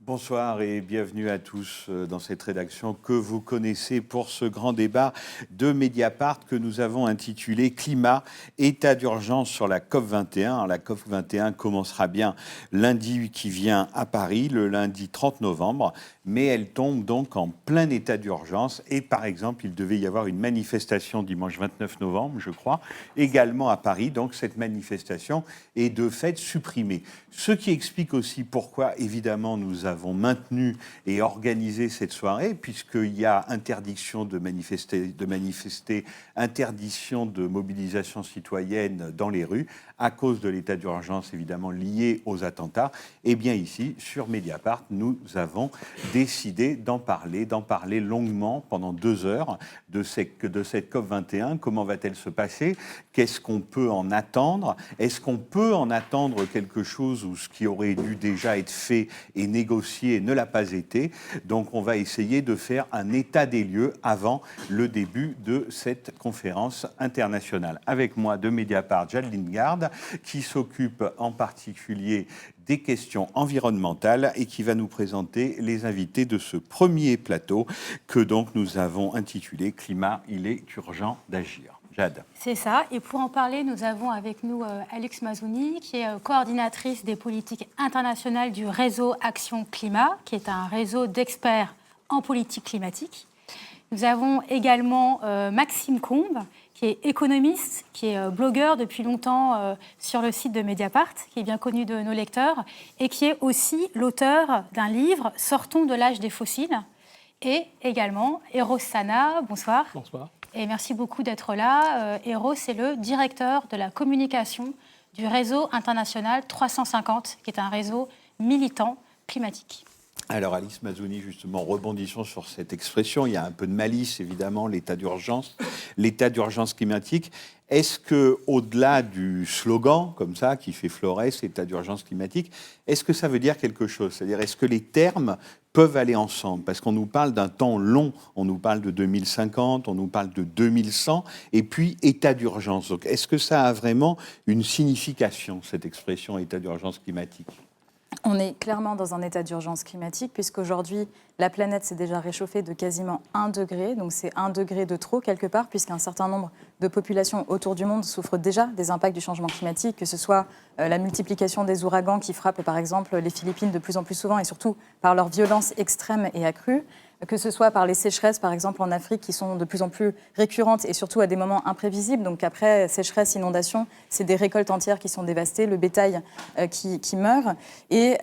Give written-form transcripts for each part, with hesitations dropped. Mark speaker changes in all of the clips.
Speaker 1: Bonsoir et bienvenue à tous dans cette rédaction que vous connaissez pour ce grand débat de Mediapart que nous avons intitulé Climat, état d'urgence sur la COP21. Alors, la COP21 commencera bien lundi qui vient à Paris, le lundi 30 novembre, mais elle tombe donc en plein état d'urgence. Et par exemple, il devait y avoir une manifestation dimanche 29 novembre, je crois, également à Paris. Donc cette manifestation est de fait supprimée. Ce qui explique aussi pourquoi, évidemment, nous avons maintenu et organisé cette soirée, puisqu'il y a interdiction de manifester, interdiction de mobilisation citoyenne dans les rues, à cause de l'état d'urgence, évidemment, lié aux attentats. Et bien ici, sur Mediapart, nous avons décidé d'en parler longuement pendant 2 heures de cette COP21. Comment va-t-elle se passer? Qu'est-ce qu'on peut en attendre? Est-ce qu'on peut en attendre quelque chose ou ce qui aurait dû déjà être fait et négocié ne l'a pas été? Donc on va essayer de faire un état des lieux avant le début de cette conférence internationale. Avec moi de Mediapart, Jade Lindgaard, qui s'occupe en particulier des questions environnementales et qui va nous présenter les invités de ce premier plateau que donc nous avons intitulé « Climat, il est urgent d'agir ». Jade.
Speaker 2: C'est ça. Et pour en parler, nous avons avec nous Alix Mazouni, qui est coordinatrice des politiques internationales du réseau Action Climat, qui est un réseau d'experts en politique climatique. Nous avons également Maxime Combes, qui est économiste, qui est blogueur depuis longtemps sur le site de Mediapart, qui est bien connu de nos lecteurs, et qui est aussi l'auteur d'un livre « Sortons de l'âge des fossiles ». Et également Eros Sana, bonsoir.
Speaker 3: Bonsoir.
Speaker 2: Et merci beaucoup d'être là. Eros est le directeur de la communication du réseau international 350, qui est un réseau militant climatique.
Speaker 1: Alors Alix Mazouni, justement, rebondissons sur cette expression. Il y a un peu de malice, évidemment, l'état d'urgence climatique. Est-ce que, au-delà du slogan, comme ça, qui fait florès, état d'urgence climatique, est-ce que ça veut dire quelque chose? C'est-à-dire, est-ce que les termes peuvent aller ensemble? Parce qu'on nous parle d'un temps long, on nous parle de 2050, on nous parle de 2100, et puis état d'urgence. Donc, est-ce que ça a vraiment une signification, cette expression état d'urgence climatique?
Speaker 4: On est clairement dans un état d'urgence climatique, puisqu'aujourd'hui, la planète s'est déjà réchauffée de quasiment 1 degré. Donc c'est 1 degré de trop, quelque part, puisqu'un certain nombre de populations autour du monde souffrent déjà des impacts du changement climatique, que ce soit la multiplication des ouragans qui frappent, par exemple, les Philippines de plus en plus souvent, et surtout par leur violence extrême et accrue, que ce soit par les sécheresses, par exemple, en Afrique, qui sont de plus en plus récurrentes et surtout à des moments imprévisibles. Donc après sécheresse, inondation, c'est des récoltes entières qui sont dévastées, le bétail qui meurt. Et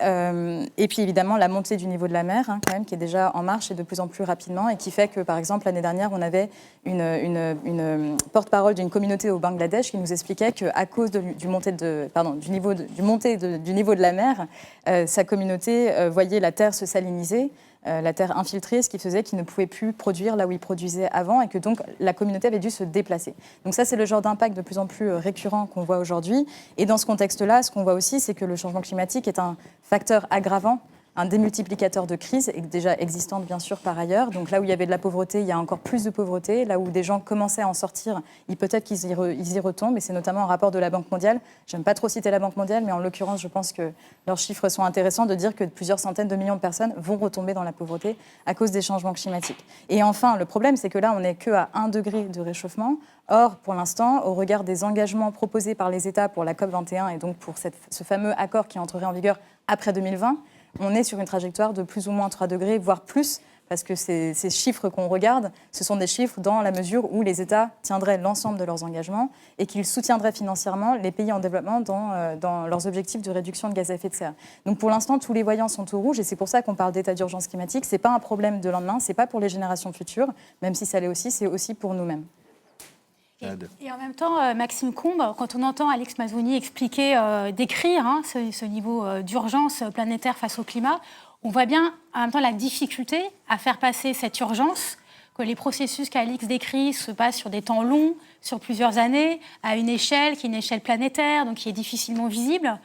Speaker 4: puis évidemment, la montée du niveau de la mer, quand même, qui est déjà en marche et de plus en plus rapidement, et qui fait que, par exemple, l'année dernière, on avait une porte-parole d'une communauté au Bangladesh qui nous expliquait qu'à cause du niveau de la mer, sa communauté voyait la terre se saliniser, la terre infiltrée, ce qui faisait qu'il ne pouvait plus produire là où il produisait avant et que donc la communauté avait dû se déplacer. Donc ça, c'est le genre d'impact de plus en plus récurrent qu'on voit aujourd'hui. Et dans ce contexte-là, ce qu'on voit aussi, c'est que le changement climatique est un facteur aggravant, un démultiplicateur de crises, déjà existante bien sûr par ailleurs. Donc là où il y avait de la pauvreté, il y a encore plus de pauvreté. Là où des gens commençaient à en sortir, peut-être qu'ils y retombent. Et c'est notamment un rapport de la Banque mondiale. J'aime pas trop citer la Banque mondiale, mais en l'occurrence, je pense que leurs chiffres sont intéressants de dire que plusieurs centaines de millions de personnes vont retomber dans la pauvreté à cause des changements climatiques. Et enfin, le problème, c'est que là, on n'est qu'à 1 degré de réchauffement. Or, pour l'instant, au regard des engagements proposés par les États pour la COP21 et donc pour ce fameux accord qui entrerait en vigueur après 2020, on est sur une trajectoire de plus ou moins 3 degrés, voire plus, parce que ces chiffres qu'on regarde, ce sont des chiffres dans la mesure où les États tiendraient l'ensemble de leurs engagements et qu'ils soutiendraient financièrement les pays en développement dans leurs objectifs de réduction de gaz à effet de serre. Donc pour l'instant, tous les voyants sont au rouge et c'est pour ça qu'on parle d'état d'urgence climatique. Ce n'est pas un problème de lendemain, ce n'est pas pour les générations futures, même si ça l'est aussi, c'est aussi pour nous-mêmes.
Speaker 2: Et en même temps, Maxime Combes, quand on entend Alix Mazouni expliquer, décrire ce niveau d'urgence planétaire face au climat, on voit bien en même temps la difficulté à faire passer cette urgence, que les processus qu'Alix décrit se passent sur des temps longs, sur plusieurs années, à une échelle qui est une échelle planétaire, donc qui est difficilement visible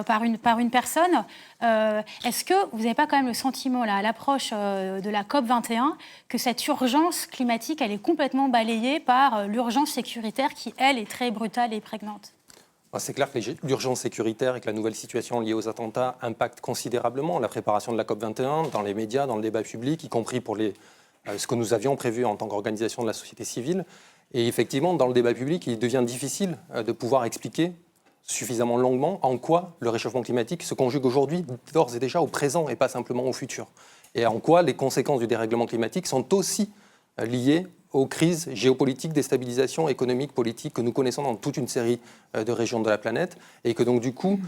Speaker 2: par une personne. Est-ce que vous n'avez pas quand même le sentiment, là, à l'approche de la COP21, que cette urgence climatique, elle est complètement balayée par l'urgence sécuritaire qui, elle, est très brutale et prégnante ?
Speaker 3: C'est clair que l'urgence sécuritaire et que la nouvelle situation liée aux attentats impactent considérablement la préparation de la COP21 dans les médias, dans le débat public, y compris pour ce que nous avions prévu en tant qu'organisation de la société civile. Et effectivement, dans le débat public, il devient difficile de pouvoir expliquer suffisamment longuement en quoi le réchauffement climatique se conjugue aujourd'hui, d'ores et déjà, au présent et pas simplement au futur. Et en quoi les conséquences du dérèglement climatique sont aussi liées aux crises géopolitiques, déstabilisations économiques, politiques que nous connaissons dans toute une série de régions de la planète. Et que donc, du coup,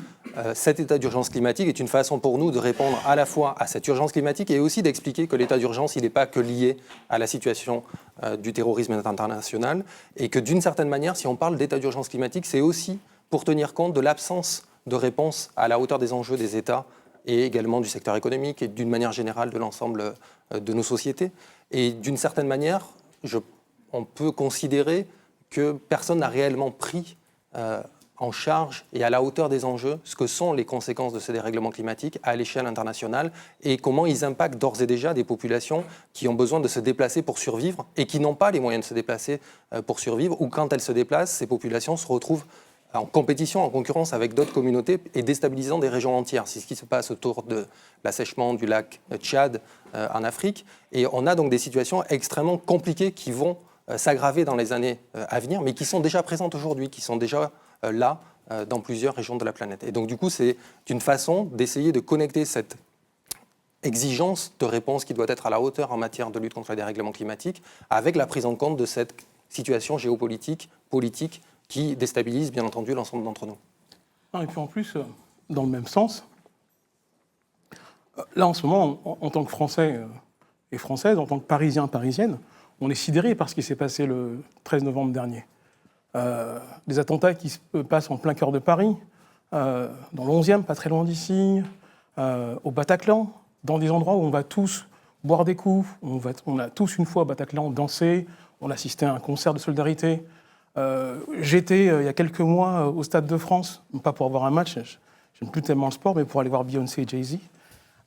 Speaker 3: cet état d'urgence climatique est une façon pour nous de répondre à la fois à cette urgence climatique et aussi d'expliquer que l'état d'urgence, il n'est pas que lié à la situation du terrorisme international. Et que d'une certaine manière, si on parle d'état d'urgence climatique, c'est aussi pour tenir compte de l'absence de réponse à la hauteur des enjeux des États et également du secteur économique et d'une manière générale de l'ensemble de nos sociétés. Et d'une certaine manière, on peut considérer que personne n'a réellement pris en charge et à la hauteur des enjeux ce que sont les conséquences de ces dérèglements climatiques à l'échelle internationale et comment ils impactent d'ores et déjà des populations qui ont besoin de se déplacer pour survivre et qui n'ont pas les moyens de se déplacer pour survivre, ou quand elles se déplacent, ces populations se retrouvent en compétition, en concurrence avec d'autres communautés et déstabilisant des régions entières. C'est ce qui se passe autour de l'assèchement du lac Tchad en Afrique. Et on a donc des situations extrêmement compliquées qui vont s'aggraver dans les années à venir, mais qui sont déjà présentes aujourd'hui, qui sont déjà là dans plusieurs régions de la planète. Et donc du coup, c'est une façon d'essayer de connecter cette exigence de réponse qui doit être à la hauteur en matière de lutte contre le dérèglement climatique avec la prise en compte de cette situation géopolitique, politique, qui déstabilise bien entendu l'ensemble d'entre nous.
Speaker 5: Et puis en plus, dans le même sens, là en ce moment, en tant que Français et Françaises, en tant que Parisiens, Parisiennes, on est sidérés par ce qui s'est passé le 13 novembre dernier. Des attentats qui se passent en plein cœur de Paris, dans le 11e, pas très loin d'ici, au Bataclan, dans des endroits où on va tous boire des coups, on a tous une fois au Bataclan dansé, on assistait à un concert de solidarité. J'étais il y a quelques mois au Stade de France, pas pour voir un match, j'aime plus tellement le sport, mais pour aller voir Beyoncé et Jay-Z,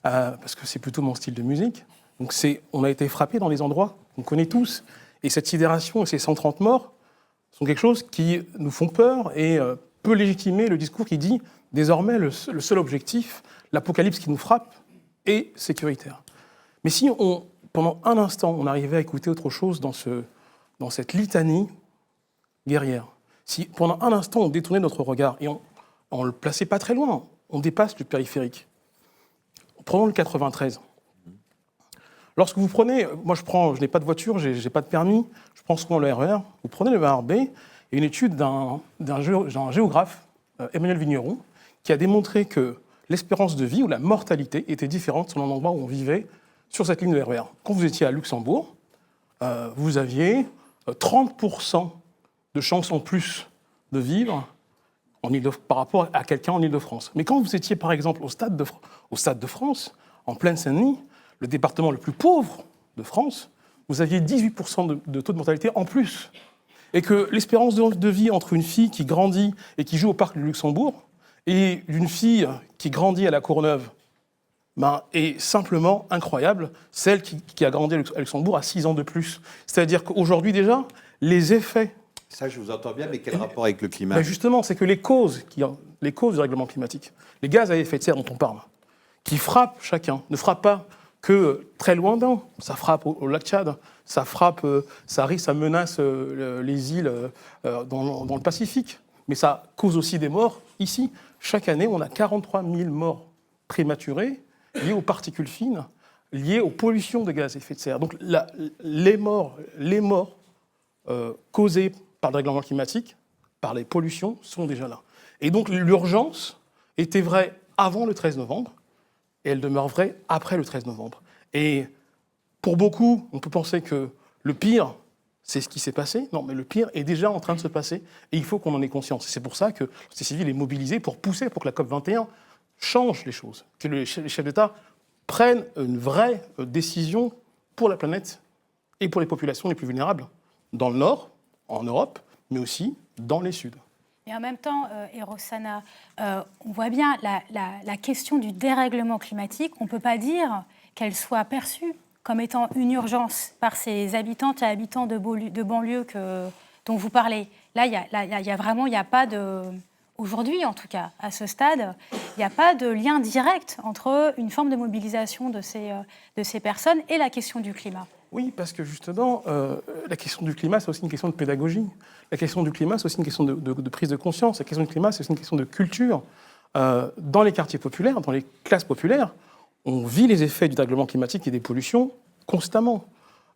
Speaker 5: parce que c'est plutôt mon style de musique. Donc on a été frappés dans des endroits qu'on connaît tous. Et cette sidération et ces 130 morts sont quelque chose qui nous font peur et peut légitimer le discours qui dit désormais le seul objectif, l'apocalypse qui nous frappe, est sécuritaire. Mais si pendant un instant on arrivait à écouter autre chose dans cette litanie guerrière, si pendant un instant on détournait notre regard et on le plaçait pas très loin, on dépasse le périphérique. Prenons le 93. Lorsque vous prenez, je n'ai pas de voiture, j'ai pas de permis, je prends souvent le RER, vous prenez le RER-B, et une étude d'un géographe, Emmanuel Vigneron, qui a démontré que l'espérance de vie ou la mortalité était différente selon l'endroit où on vivait sur cette ligne de RER. Quand vous étiez à Luxembourg, vous aviez 30% de chances en plus de vivre par rapport à quelqu'un en Île-de-France. Mais quand vous étiez, par exemple, au Stade de France, en pleine Seine-Saint-Denis, le département le plus pauvre de France, vous aviez 18% de taux de mortalité en plus. Et que l'espérance de vie entre une fille qui grandit et qui joue au parc du Luxembourg et une fille qui grandit à la Courneuve est simplement incroyable. Celle qui a grandi à Luxembourg a 6 ans de plus. C'est-à-dire qu'aujourd'hui déjà, les effets...
Speaker 1: Ça, je vous entends bien, mais quel rapport avec le climat ?
Speaker 5: Justement, c'est que les causes du règlement climatique, les gaz à effet de serre dont on parle, qui frappent chacun, ne frappent pas que très loin d'un. Ça frappe au lac Tchad, ça menace les îles dans le Pacifique, mais ça cause aussi des morts ici. Chaque année, on a 43 000 morts prématurées liées aux particules fines, liées aux pollutions de gaz à effet de serre. Donc les morts causées par le dérèglement climatique, par les pollutions, sont déjà là. Et donc l'urgence était vraie avant le 13 novembre, et elle demeure vraie après le 13 novembre. Et pour beaucoup, on peut penser que le pire, c'est ce qui s'est passé. Non, mais le pire est déjà en train de se passer, et il faut qu'on en ait conscience. Et c'est pour ça que la société civile est mobilisée pour pousser pour que la COP21 change les choses, que les chefs d'État prennent une vraie décision pour la planète et pour les populations les plus vulnérables, dans le Nord, en Europe, mais aussi dans les Suds.
Speaker 2: Et en même temps, Erosana, on voit bien la question du dérèglement climatique. On ne peut pas dire qu'elle soit perçue comme étant une urgence par ces habitantes et habitants de banlieue dont vous parlez. Là, il y a vraiment, il n'y a pas de... aujourd'hui, en tout cas, à ce stade, il n'y a pas de lien direct entre une forme de mobilisation de ces personnes et la question du climat.
Speaker 5: Oui, parce que justement, la question du climat, c'est aussi une question de pédagogie. La question du climat, c'est aussi une question de prise de conscience. La question du climat, c'est aussi une question de culture. Dans les quartiers populaires, dans les classes populaires, on vit les effets du dérèglement climatique et des pollutions constamment.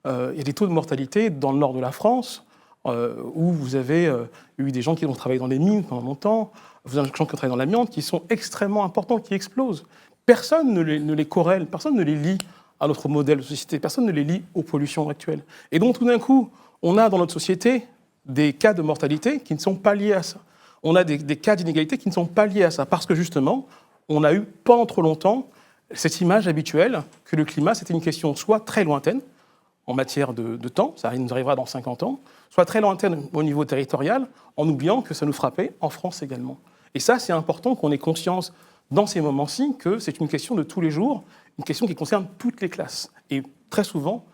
Speaker 5: Il y a des taux de mortalité dans le nord de la France, où vous avez eu des gens qui ont travaillé dans les mines pendant longtemps, vous avez des gens qui ont travaillé dans l'amiante, qui sont extrêmement importants, qui explosent. Personne ne les corrèle, personne ne les lie à notre modèle de société, personne ne les lie aux pollutions actuelles. Et donc tout d'un coup, on a dans notre société des cas de mortalité qui ne sont pas liés à ça. On a des cas d'inégalité qui ne sont pas liés à ça, parce que justement, on a eu pendant trop longtemps cette image habituelle que le climat, c'était une question soit très lointaine, en matière de temps, ça nous arrivera dans 50 ans, soit très lointaine au niveau territorial, en oubliant que ça nous frappait en France également. Et ça, c'est important qu'on ait conscience dans ces moments-ci que c'est une question de tous les jours, une question qui concerne toutes les classes, et très souvent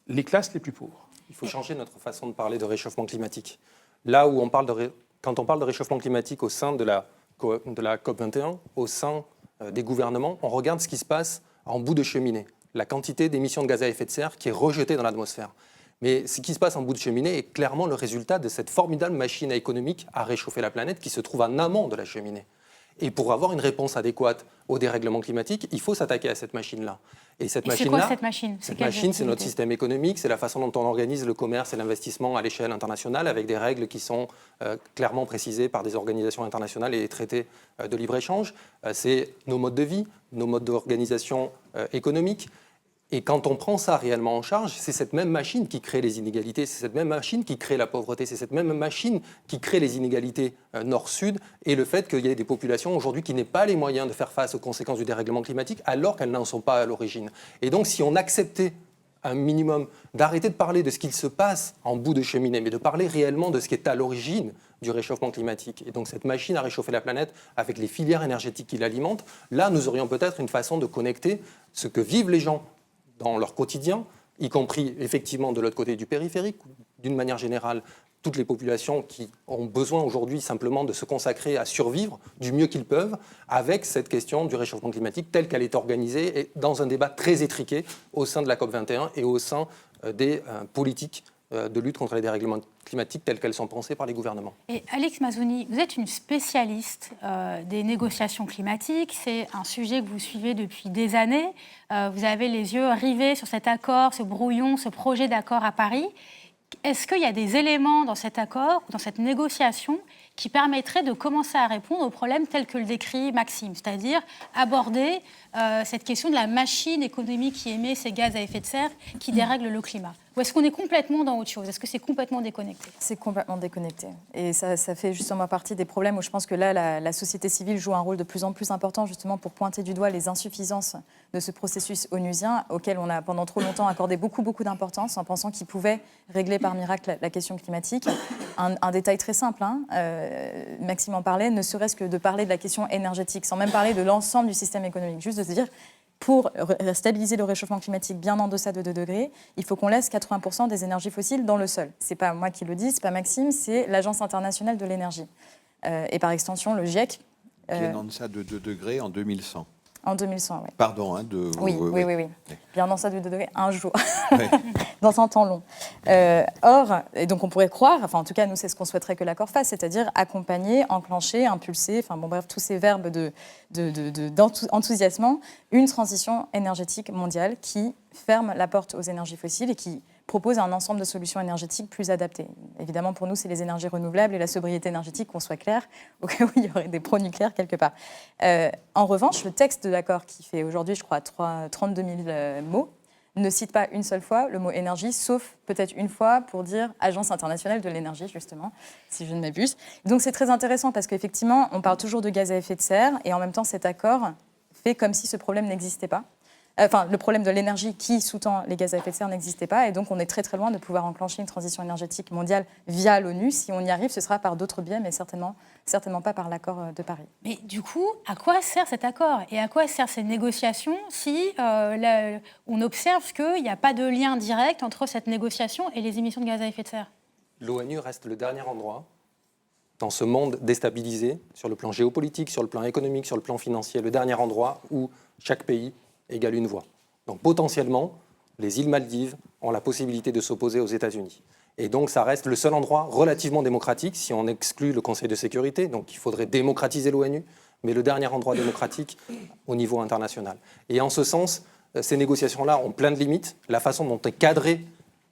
Speaker 5: les classes les plus pauvres.
Speaker 3: Il faut changer notre façon de parler de réchauffement climatique. Là où on parle quand on parle de réchauffement climatique au sein de la COP21, au sein des gouvernements, on regarde ce qui se passe en bout de cheminée, la quantité d'émissions de gaz à effet de serre qui est rejetée dans l'atmosphère. Mais ce qui se passe en bout de cheminée est clairement le résultat de cette formidable machine économique à réchauffer la planète qui se trouve en amont de la cheminée. Et pour avoir une réponse adéquate au dérèglement climatique, il faut s'attaquer à cette machine-là. Et c'est quoi cette machine ? Cette machine, c'est notre système économique, c'est la façon dont on organise le commerce et l'investissement à l'échelle internationale avec des règles qui sont clairement précisées par des organisations internationales et des traités de libre-échange. C'est nos modes de vie, nos modes d'organisation économique. Et quand on prend ça réellement en charge, c'est cette même machine qui crée les inégalités, c'est cette même machine qui crée la pauvreté, c'est cette même machine qui crée les inégalités nord-sud et le fait qu'il y ait des populations aujourd'hui qui n'aient pas les moyens de faire face aux conséquences du dérèglement climatique alors qu'elles n'en sont pas à l'origine. Et donc si on acceptait un minimum d'arrêter de parler de ce qu'il se passe en bout de cheminée, mais de parler réellement de ce qui est à l'origine du réchauffement climatique. Et donc cette machine à réchauffer la planète avec les filières énergétiques qui l'alimentent, là nous aurions peut-être une façon de connecter ce que vivent les gens dans leur quotidien, y compris effectivement de l'autre côté du périphérique, d'une manière générale, toutes les populations qui ont besoin aujourd'hui simplement de se consacrer à survivre du mieux qu'ils peuvent, avec cette question du réchauffement climatique telle qu'elle est organisée et dans un débat très étriqué au sein de la COP21 et au sein des politiques de lutte contre les dérèglements climatiques telles qu'elles sont pensées par les gouvernements.
Speaker 2: Et Alix Mazouni, vous êtes une spécialiste des négociations climatiques. C'est un sujet que vous suivez depuis des années. Vous avez les yeux rivés sur cet accord, ce brouillon, ce projet d'accord à Paris. Est-ce qu'il y a des éléments dans cet accord, dans cette négociation, qui permettraient de commencer à répondre aux problèmes tels que le décrit Maxime, c'est-à-dire aborder cette question de la machine économique qui émet ces gaz à effet de serre qui dérèglent le climat ? Ou est-ce qu'on est complètement dans autre chose ? Est-ce que c'est complètement déconnecté ?
Speaker 4: C'est complètement déconnecté. Et ça fait justement partie des problèmes où je pense que là, la société civile joue un rôle de plus en plus important justement pour pointer du doigt les insuffisances de ce processus onusien auquel on a pendant trop longtemps accordé beaucoup d'importance en pensant qu'il pouvait régler par miracle la question climatique. Un détail très simple, Maxime en parlait, ne serait-ce que de parler de la question énergétique, sans même parler de l'ensemble du système économique, juste de se dire pour stabiliser le réchauffement climatique bien en deçà de 2 degrés, il faut qu'on laisse 80% des énergies fossiles dans le sol. Ce n'est pas moi qui le dis, ce n'est pas Maxime, c'est l'Agence internationale de l'énergie. Et par extension, le GIEC.
Speaker 1: Qui est en deçà de 2 degrés en 2100.
Speaker 4: En 2100, oui.
Speaker 1: Pardon.
Speaker 4: Oui. Bien en deçà de 2 degrés, un jour.
Speaker 1: Oui.
Speaker 4: Dans un temps long. Or, et donc on pourrait croire, enfin en tout cas nous c'est ce qu'on souhaiterait que l'accord fasse, c'est-à-dire accompagner, enclencher, impulser, enfin bon bref, tous ces verbes d'enthousiasme, une transition énergétique mondiale qui ferme la porte aux énergies fossiles et qui propose un ensemble de solutions énergétiques plus adaptées. Évidemment, pour nous, c'est les énergies renouvelables et la sobriété énergétique, qu'on soit clair, au cas où il y aurait des pro-nucléaires quelque part. En revanche, le texte de l'accord, qui fait aujourd'hui, je crois, 32 000 mots, ne cite pas une seule fois le mot énergie, sauf peut-être une fois pour dire Agence internationale de l'énergie, justement, si je ne m'abuse. Donc c'est très intéressant parce qu'effectivement, on parle toujours de gaz à effet de serre et en même temps, cet accord fait comme si ce problème n'existait pas. Enfin, le problème de l'énergie qui sous-tend les gaz à effet de serre n'existait pas et donc on est très très loin de pouvoir enclencher une transition énergétique mondiale via l'ONU. Si on y arrive, ce sera par d'autres biais, mais certainement pas par l'accord de Paris.
Speaker 2: Mais du coup, à quoi sert cet accord et à quoi servent ces négociations si on observe qu'il n'y a pas de lien direct entre cette négociation et les émissions de gaz à effet de serre ?
Speaker 3: L'ONU reste le dernier endroit dans ce monde déstabilisé, sur le plan géopolitique, sur le plan économique, sur le plan financier, le dernier endroit où chaque pays égale une voix. Donc potentiellement, les îles Maldives ont la possibilité de s'opposer aux États-Unis. Et donc ça reste le seul endroit relativement démocratique, si on exclut le Conseil de sécurité, donc il faudrait démocratiser l'ONU, mais le dernier endroit démocratique au niveau international. Et en ce sens, ces négociations-là ont plein de limites. La façon dont est cadrée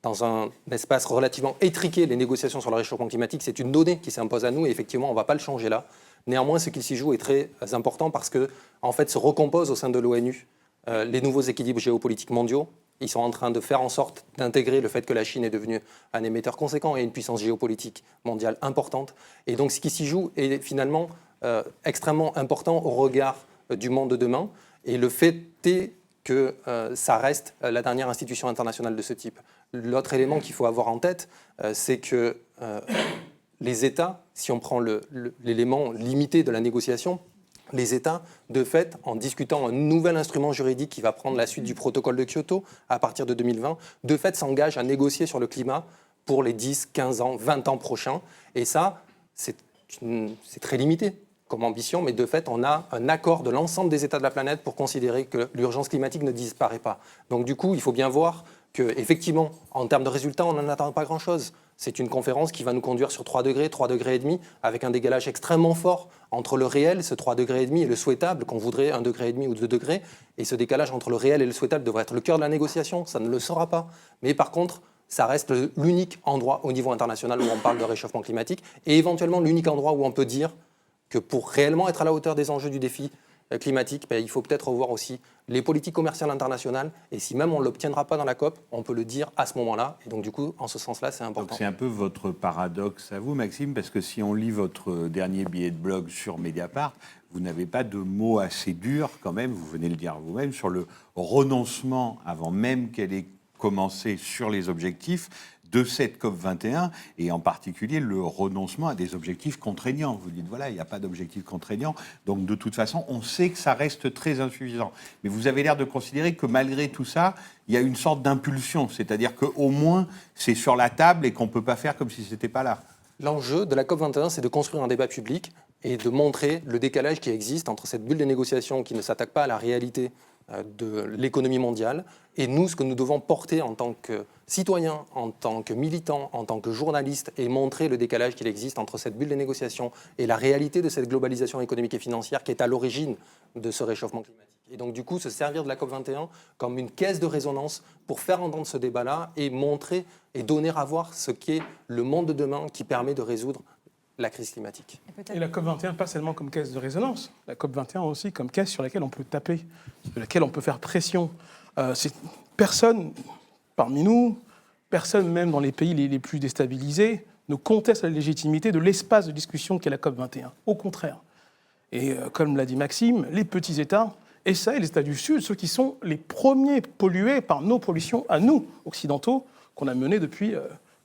Speaker 3: dans un espace relativement étriqué les négociations sur le réchauffement climatique, c'est une donnée qui s'impose à nous et effectivement, on ne va pas le changer là. Néanmoins, ce qu'il s'y joue est très important parce que, en fait, se recomposent au sein de l'ONU les nouveaux équilibres géopolitiques mondiaux. Ils sont en train de faire en sorte d'intégrer le fait que la Chine est devenue un émetteur conséquent et une puissance géopolitique mondiale importante. Et donc, ce qui s'y joue est finalement extrêmement important au regard du monde de demain. Et le fait est que ça reste la dernière institution internationale de ce type. L'autre élément qu'il faut avoir en tête, c'est que les États, si on prend l'élément limité de la négociation, les États, de fait, en discutant un nouvel instrument juridique qui va prendre la suite du protocole de Kyoto à partir de 2020, de fait s'engagent à négocier sur le climat pour les 10, 15 ans, 20 ans prochains. Et ça, c'est très limité comme ambition, mais de fait, on a un accord de l'ensemble des États de la planète pour considérer que l'urgence climatique ne disparaît pas. Donc du coup, il faut bien voir qu'effectivement, en termes de résultats, on n'en attend pas grand-chose. C'est une conférence qui va nous conduire sur 3 degrés, 3 degrés et demi, avec un décalage extrêmement fort entre le réel, ce 3 degrés et demi, et le souhaitable, qu'on voudrait 1,5 degré ou 2 degrés. Et ce décalage entre le réel et le souhaitable devrait être le cœur de la négociation. Ça ne le sera pas. Mais par contre, ça reste l'unique endroit au niveau international où on parle de réchauffement climatique, et éventuellement l'unique endroit où on peut dire que pour réellement être à la hauteur des enjeux du défi climatique, il faut peut-être revoir aussi les politiques commerciales internationales. Et si même on ne l'obtiendra pas dans la COP, on peut le dire à ce moment-là. Et donc, du coup, en ce sens-là, c'est important.
Speaker 1: Donc, c'est un peu votre paradoxe à vous, Maxime, parce que si on lit votre dernier billet de blog sur Mediapart, vous n'avez pas de mots assez durs, quand même, vous venez le dire vous-même, sur le renoncement, avant même qu'elle ait commencé sur les objectifs de cette COP21, et en particulier le renoncement à des objectifs contraignants. Vous dites, voilà, il n'y a pas d'objectifs contraignants, donc de toute façon, on sait que ça reste très insuffisant. Mais vous avez l'air de considérer que malgré tout ça, il y a une sorte d'impulsion, c'est-à-dire qu'au moins, c'est sur la table et qu'on ne peut pas faire comme si ce n'était pas là.
Speaker 3: L'enjeu de la COP21, c'est de construire un débat public et de montrer le décalage qui existe entre cette bulle de négociation qui ne s'attaque pas à la réalité de l'économie mondiale et nous, ce que nous devons porter en tant que citoyens, en tant que militants, en tant que journalistes et montrer le décalage qu'il existe entre cette bulle de négociation et la réalité de cette globalisation économique et financière qui est à l'origine de ce réchauffement climatique. Et donc du coup, se servir de la COP21 comme une caisse de résonance pour faire entendre ce débat-là et montrer et donner à voir ce qu'est le monde de demain qui permet de résoudre la crise climatique.
Speaker 5: Et la COP21, pas seulement comme caisse de résonance, la COP21 aussi comme caisse sur laquelle on peut taper, sur laquelle on peut faire pression. Personne parmi nous, personne même dans les pays les plus déstabilisés, ne conteste la légitimité de l'espace de discussion qu'est la COP21. Au contraire. Et comme l'a dit Maxime, les petits États essaient, les États du Sud, ceux qui sont les premiers pollués par nos pollutions à nous, occidentaux, qu'on a menées depuis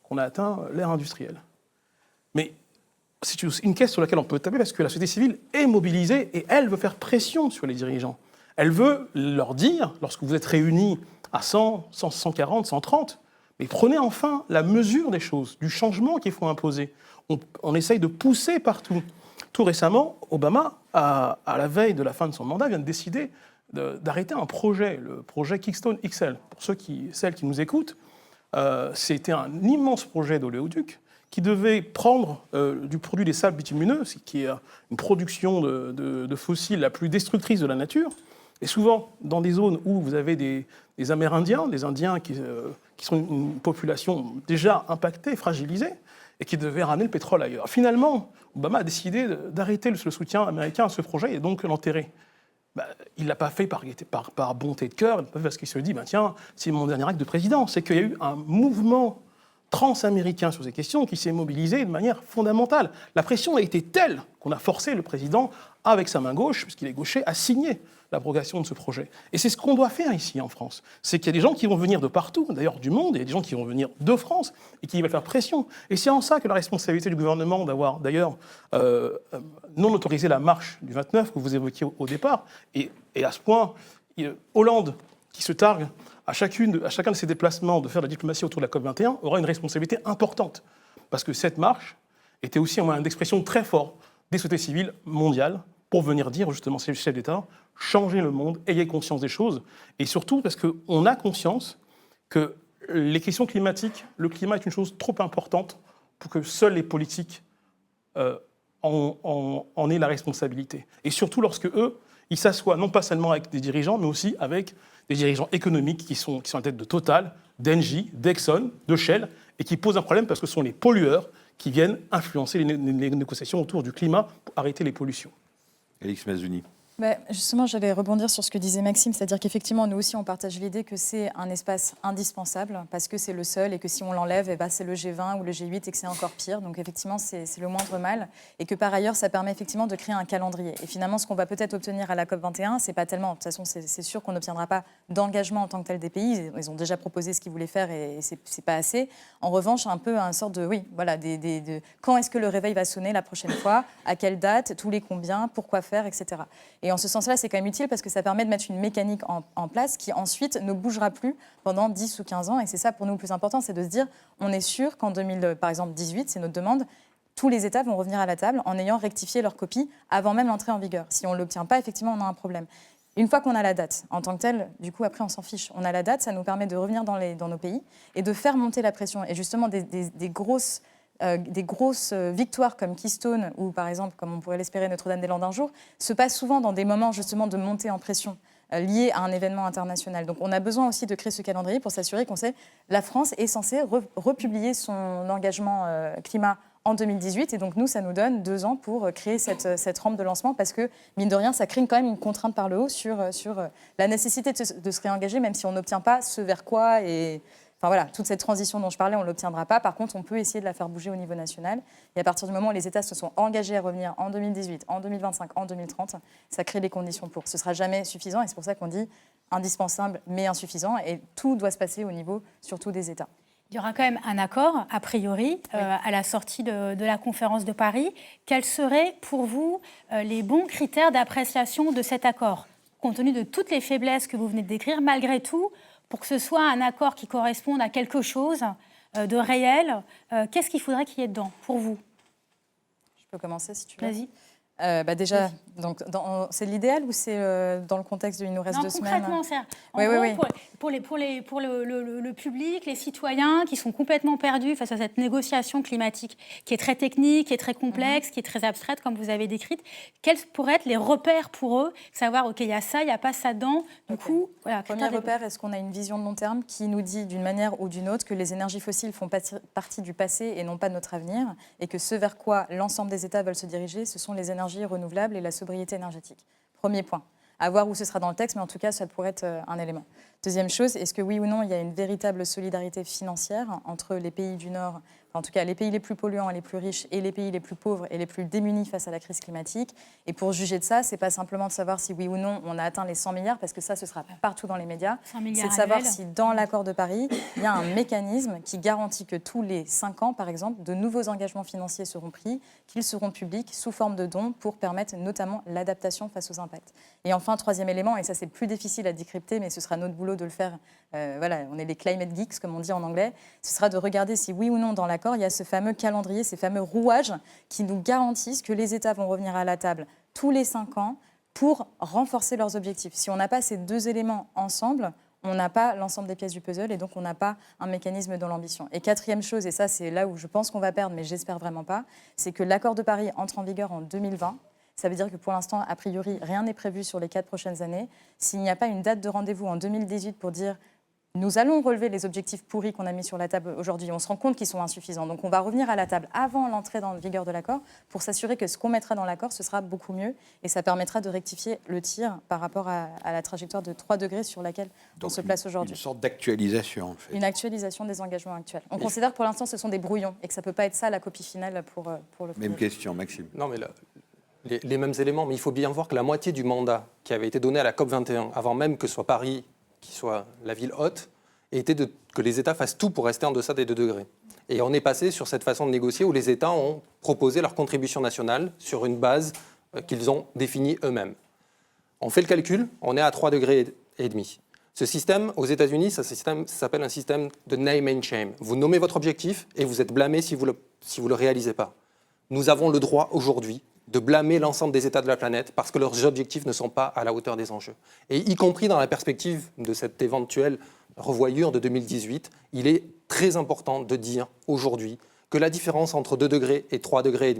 Speaker 5: qu'on a atteint l'ère industrielle. Mais c'est une caisse sur laquelle on peut taper parce que la société civile est mobilisée et elle veut faire pression sur les dirigeants. Elle veut leur dire, lorsque vous êtes réunis à 100, 140, 130, mais prenez enfin la mesure des choses, du changement qu'il faut imposer. On essaye de pousser partout. Tout récemment, Obama, à la veille de la fin de son mandat, vient de décider d'arrêter un projet, le projet Keystone XL. Pour celles qui nous écoutent, c'était un immense projet d'oléoduc qui devait prendre du produit des sables bitumineux, qui est une production de fossiles la plus destructrice de la nature, et souvent dans des zones où vous avez des Amérindiens, des Indiens qui sont une population déjà impactée, fragilisée, et qui devaient ramener le pétrole ailleurs. Finalement, Obama a décidé d'arrêter le soutien américain à ce projet et donc l'enterrer. Il ne l'a pas fait par bonté de cœur, il l'a pas fait parce qu'il se dit, tiens, c'est mon dernier acte de président. C'est qu'il y a eu un mouvement transaméricain sur ces questions qui s'est mobilisé de manière fondamentale. La pression a été telle qu'on a forcé le président, avec sa main gauche, puisqu'il est gaucher, à signer l'abrogation de ce projet. Et c'est ce qu'on doit faire ici en France. C'est qu'il y a des gens qui vont venir de partout, d'ailleurs du monde, et il y a des gens qui vont venir de France et qui vont faire pression. Et c'est en ça que la responsabilité du gouvernement d'avoir d'ailleurs non autorisé la marche du 29 que vous évoquiez au départ, et à ce point, Hollande, qui se targue à chacun de ses déplacements de faire de la diplomatie autour de la COP21, aura une responsabilité importante. Parce que cette marche était aussi un moyen d'expression très fort des sociétés civiles mondiales pour venir dire justement ces chefs d'État, changez le monde, ayez conscience des choses, et surtout parce qu'on a conscience que les questions climatiques, le climat est une chose trop importante pour que seuls les politiques en aient la responsabilité. Et surtout lorsque eux, ils s'assoient non pas seulement avec des dirigeants, mais aussi avec des dirigeants économiques qui sont à la tête de Total, d'Engie, d'Exxon, de Shell, et qui posent un problème parce que ce sont les pollueurs qui viennent influencer les négociations autour du climat pour arrêter les pollutions.
Speaker 1: Alix Mazouni.
Speaker 4: Justement, j'allais rebondir sur ce que disait Maxime, c'est-à-dire qu'effectivement, nous aussi, on partage l'idée que c'est un espace indispensable parce que c'est le seul et que si on l'enlève, c'est le G20 ou le G8 et que c'est encore pire. Donc effectivement, c'est le moindre mal et que par ailleurs, ça permet effectivement de créer un calendrier. Et finalement, ce qu'on va peut-être obtenir à la COP21, c'est pas tellement, de toute façon, c'est sûr qu'on n'obtiendra pas d'engagement en tant que tel des pays. Ils ont déjà proposé ce qu'ils voulaient faire et c'est pas assez. En revanche, un peu une sorte de, quand est-ce que le réveil va sonner la prochaine fois, à quelle date, tous les combien, pourquoi faire, etc. Et en ce sens-là, c'est quand même utile parce que ça permet de mettre une mécanique en place qui ensuite ne bougera plus pendant 10 ou 15 ans. Et c'est ça pour nous le plus important, c'est de se dire, on est sûr qu'en 2018, c'est notre demande, tous les États vont revenir à la table en ayant rectifié leur copie avant même l'entrée en vigueur. Si on ne l'obtient pas, effectivement, on a un problème. Une fois qu'on a la date, en tant que telle, du coup, après, on s'en fiche. On a la date, ça nous permet de revenir dans nos pays et de faire monter la pression. Et justement, des grosses victoires comme Keystone ou par exemple, comme on pourrait l'espérer, Notre-Dame-des-Landes un jour, se passent souvent dans des moments justement de montée en pression liés à un événement international. Donc on a besoin aussi de créer ce calendrier pour s'assurer qu'on sait la France est censée republier son engagement climat en 2018 et donc nous, ça nous donne 2 ans pour créer cette rampe de lancement parce que, mine de rien, ça crée quand même une contrainte par le haut sur la nécesité de se réengager même si on n'obtient pas ce vers quoi et... Enfin voilà, toute cette transition dont je parlais, on ne l'obtiendra pas. Par contre, on peut essayer de la faire bouger au niveau national. Et à partir du moment où les États se sont engagés à revenir en 2018, en 2025, en 2030, ça crée les conditions pour. Ce ne sera jamais suffisant et c'est pour ça qu'on dit indispensable mais insuffisant. Et tout doit se passer au niveau surtout des États.
Speaker 2: Il y aura quand même un accord, a priori, à la sortie de la conférence de Paris. Quels seraient pour vous les bons critères d'appréciation de cet accord, compte tenu de toutes les faiblesses que vous venez de décrire, malgré tout, pour que ce soit un accord qui corresponde à quelque chose de réel, qu'est-ce qu'il faudrait qu'il y ait dedans, pour vous?
Speaker 4: Je peux commencer, si tu veux.
Speaker 2: Vas-y.
Speaker 4: Déjà, donc, c'est l'idéal ou c'est dans le contexte de il nous reste 2 semaines?
Speaker 2: Concrètement, pour le public, les citoyens qui sont complètement perdus face à cette négociation climatique qui est très technique, qui est très complexe, qui est très abstraite, comme vous avez décrite, quels pourraient être les repères pour eux? Savoir, OK, il y a ça, il n'y a pas ça dedans. Du coup, voilà.
Speaker 4: Premier repère, est-ce qu'on a une vision de long terme qui nous dit d'une manière ou d'une autre que les énergies fossiles font partie du passé et non pas de notre avenir et que ce vers quoi l'ensemble des États veulent se diriger, ce sont les énergies renouvelables et la sobriété énergétique. Premier point. À voir où ce sera dans le texte, mais en tout cas, ça pourrait être un élément. Deuxième chose, est-ce que oui ou non, il y a une véritable solidarité financière entre les pays du Nord, en tout cas les pays les plus polluants et les plus riches, et les pays les plus pauvres et les plus démunis face à la crise climatique? Et pour juger de ça, ce n'est pas simplement de savoir si oui ou non on a atteint les 100 milliards, parce que ça, ce sera partout dans les médias. C'est de savoir si dans l'accord de Paris, il y a un mécanisme qui garantit que tous les 5 ans, par exemple, de nouveaux engagements financiers seront pris, qu'ils seront publics sous forme de dons pour permettre notamment l'adaptation face aux impacts. Et enfin, troisième élément, et ça c'est plus difficile à décrypter, mais ce sera notre boulot de le faire, on est les climate geeks, comme on dit en anglais, ce sera de regarder si oui ou non dans l'accord, il y a ce fameux calendrier, ces fameux rouages qui nous garantissent que les États vont revenir à la table tous les 5 ans pour renforcer leurs objectifs. Si on n'a pas ces 2 éléments ensemble, on n'a pas l'ensemble des pièces du puzzle et donc on n'a pas un mécanisme dans l'ambition. Et quatrième chose, et ça c'est là où je pense qu'on va perdre, mais j'espère vraiment pas, c'est que l'accord de Paris entre en vigueur en 2020. Ça veut dire que pour l'instant, a priori, rien n'est prévu sur les 4 prochaines années. S'il n'y a pas une date de rendez-vous en 2018 pour dire nous allons relever les objectifs pourris qu'on a mis sur la table aujourd'hui, on se rend compte qu'ils sont insuffisants. Donc on va revenir à la table avant l'entrée dans la vigueur de l'accord pour s'assurer que ce qu'on mettra dans l'accord, ce sera beaucoup mieux et ça permettra de rectifier le tir par rapport à la trajectoire de 3 degrés sur laquelle on se place aujourd'hui.
Speaker 1: Une sorte d'actualisation, en fait.
Speaker 4: Une actualisation des engagements actuels. On considère que pour l'instant, ce sont des brouillons et que ça ne peut pas être ça la copie finale pour le
Speaker 1: Même question, Maxime.
Speaker 3: Non, mais les mêmes éléments, mais il faut bien voir que la moitié du mandat qui avait été donné à la COP21, avant même que ce soit Paris qui soit la ville hôte, était que les États fassent tout pour rester en deçà des 2 degrés. Et on est passé sur cette façon de négocier où les États ont proposé leur contribution nationale sur une base qu'ils ont définie eux-mêmes. On fait le calcul, on est à 3,5 degrés. Ce système, aux États-Unis, ça s'appelle un système de name and shame. Vous nommez votre objectif et vous êtes blâmé si vous le réalisez pas. nous avons le droit aujourd'hui de blâmer l'ensemble des États de la planète parce que leurs objectifs ne sont pas à la hauteur des enjeux. Et y compris dans la perspective de cette éventuelle revoyure de 2018, il est très important de dire aujourd'hui que la différence entre 2 degrés et 3,5 degrés,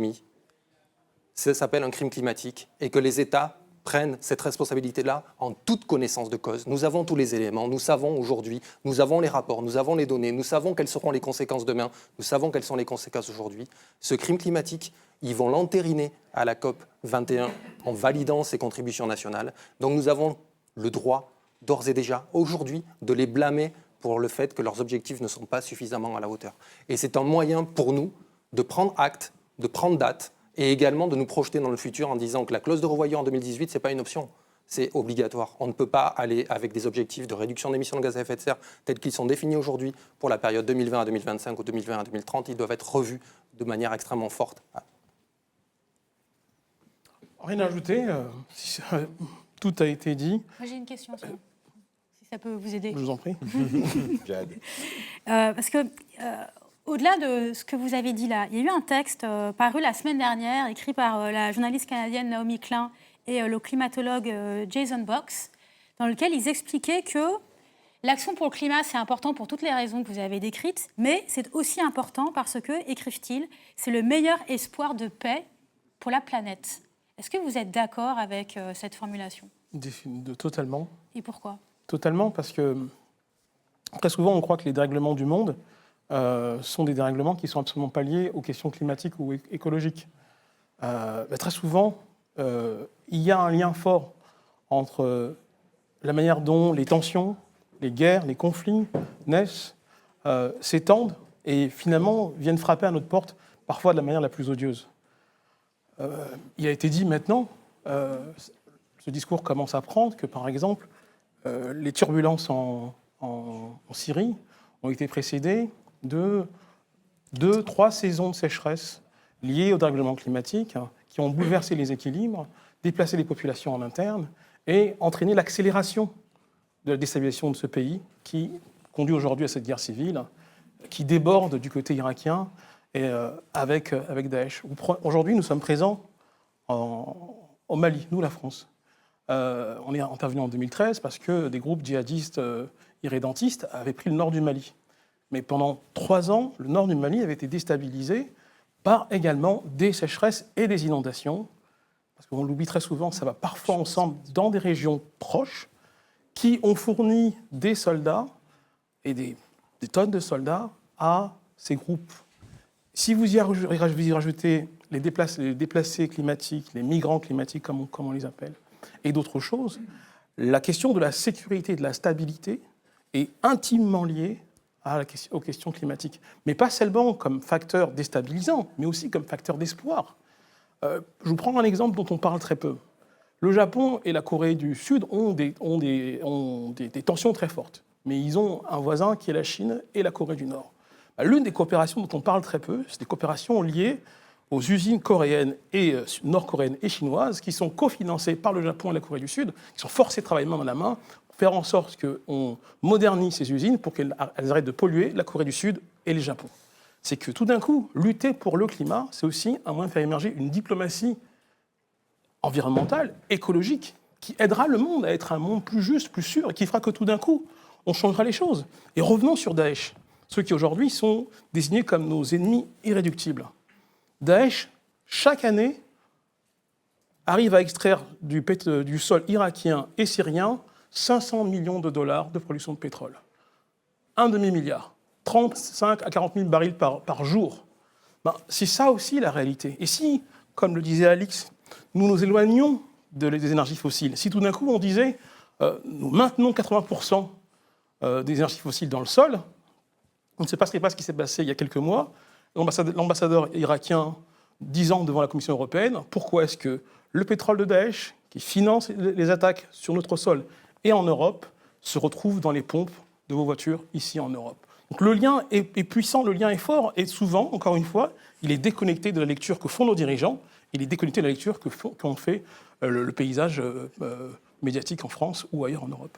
Speaker 3: ça s'appelle un crime climatique et que les États prennent cette responsabilité-là en toute connaissance de cause. Nous avons tous les éléments, nous savons aujourd'hui, nous avons les rapports, nous avons les données, nous savons quelles seront les conséquences demain, nous savons quelles sont les conséquences aujourd'hui. Ce crime climatique, ils vont l'entériner à la COP 21 en validant ses contributions nationales. Donc nous avons le droit, d'ores et déjà, aujourd'hui, de les blâmer pour le fait que leurs objectifs ne sont pas suffisamment à la hauteur. Et c'est un moyen pour nous de prendre acte, de prendre date, et également de nous projeter dans le futur en disant que la clause de revoyure en 2018, ce n'est pas une option, c'est obligatoire. On ne peut pas aller avec des objectifs de réduction d'émissions de gaz à effet de serre tels qu'ils sont définis aujourd'hui pour la période 2020 à 2025 ou 2020 à 2030. Ils doivent être revus de manière extrêmement forte.
Speaker 5: Rien à ajouter, tout a été dit.
Speaker 2: Moi, j'ai une question, si ça peut vous aider.
Speaker 5: Je vous en prie.
Speaker 2: Parce que, au-delà de ce que vous avez dit là, il y a eu un texte paru la semaine dernière, écrit par la journaliste canadienne Naomi Klein et le climatologue Jason Box, dans lequel ils expliquaient que l'action pour le climat, c'est important pour toutes les raisons que vous avez décrites, mais c'est aussi important parce que, écrivent-ils, c'est le meilleur espoir de paix pour la planète. Est-ce que vous êtes d'accord avec cette formulation ?
Speaker 5: Totalement.
Speaker 2: Et pourquoi ?
Speaker 5: Totalement, parce que très souvent, on croit que les dérèglements du monde sont des dérèglements qui ne sont absolument pas liés aux questions climatiques ou écologiques. Très souvent, il y a un lien fort entre la manière dont les tensions, les guerres, les conflits naissent, s'étendent et finalement viennent frapper à notre porte, parfois de la manière la plus odieuse. Il a été dit maintenant, ce discours commence à prendre que, par exemple, les turbulences en Syrie ont été précédées de 2-3 saisons de sécheresse liées au dérèglement climatique qui ont bouleversé les équilibres, déplacé les populations en interne et entraîné l'accélération de la déstabilisation de ce pays qui conduit aujourd'hui à cette guerre civile qui déborde du côté irakien et avec Daesh. Aujourd'hui, nous sommes présents au Mali, nous, la France. On est intervenu en 2013 parce que des groupes djihadistes irrédentistes avaient pris le nord du Mali. Mais pendant 3 ans, le nord du Mali avait été déstabilisé par également des sécheresses et des inondations. Parce qu'on l'oublie très souvent, ça va parfois ensemble dans des régions proches qui ont fourni des soldats et des tonnes de soldats à ces groupes. Si vous y rajoutez les déplacés climatiques, les migrants climatiques, comme on les appelle, et d'autres choses, la question de la sécurité et de la stabilité est intimement liée aux questions climatiques. Mais pas seulement comme facteur déstabilisant, mais aussi comme facteur d'espoir. Je vous prends un exemple dont on parle très peu. Le Japon et la Corée du Sud ont des tensions très fortes, mais ils ont un voisin qui est la Chine et la Corée du Nord. L'une des coopérations dont on parle très peu, c'est des coopérations liées aux usines coréennes et nord-coréennes et chinoises qui sont cofinancées par le Japon et la Corée du Sud, qui sont forcées de travailler main dans la main, pour faire en sorte qu'on modernise ces usines pour qu'elles arrêtent de polluer la Corée du Sud et le Japon. C'est que tout d'un coup, lutter pour le climat, c'est aussi un moyen de faire émerger une diplomatie environnementale, écologique, qui aidera le monde à être un monde plus juste, plus sûr, et qui fera que tout d'un coup, on changera les choses. Et revenons sur Daesh, ceux qui aujourd'hui sont désignés comme nos ennemis irréductibles. Daesh, chaque année, arrive à extraire du sol irakien et syrien 500 millions de dollars de production de pétrole. Un demi-milliard. 35 à 40 000 barils par jour. C'est ça aussi la réalité. Et si, comme le disait Alix, nous nous éloignons des énergies fossiles, si tout d'un coup on disait nous maintenons 80% des énergies fossiles dans le sol, on ne se passerait pas ce qui s'est passé il y a quelques mois. L'ambassadeur irakien disant devant la Commission européenne pourquoi est-ce que le pétrole de Daesh, qui finance les attaques sur notre sol et en Europe, se retrouve dans les pompes de vos voitures ici en Europe. Donc le lien est puissant, le lien est fort, et souvent, encore une fois, il est déconnecté de la lecture que font nos dirigeants, il est déconnecté de la lecture qu'ont fait le paysage médiatique en France ou ailleurs en Europe.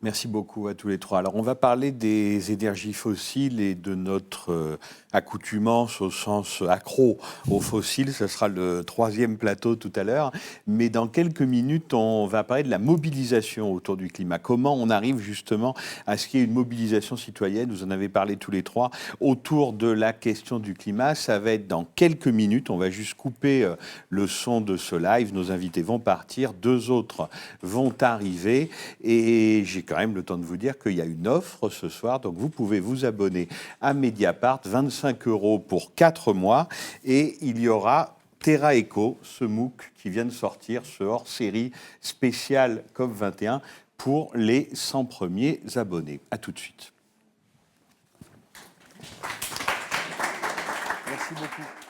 Speaker 1: Merci beaucoup à tous les trois. Alors, on va parler des énergies fossiles et de notre accoutumance au sens accro aux fossiles. Ce sera le 3e plateau tout à l'heure. Mais dans quelques minutes, on va parler de la mobilisation autour du climat. Comment on arrive justement à ce qu'il y ait une mobilisation citoyenne, vous en avez parlé tous les trois, autour de la question du climat. Ça va être dans quelques minutes. On va juste couper le son de ce live. Nos invités vont partir. 2 autres vont arriver. Et j'ai quand même le temps de vous dire qu'il y a une offre ce soir, donc vous pouvez vous abonner à Mediapart, 25 € pour 4 mois, et il y aura Terra Eco, ce MOOC qui vient de sortir, ce hors-série spécial COP21 pour les 100 premiers abonnés. À tout de suite. Merci beaucoup.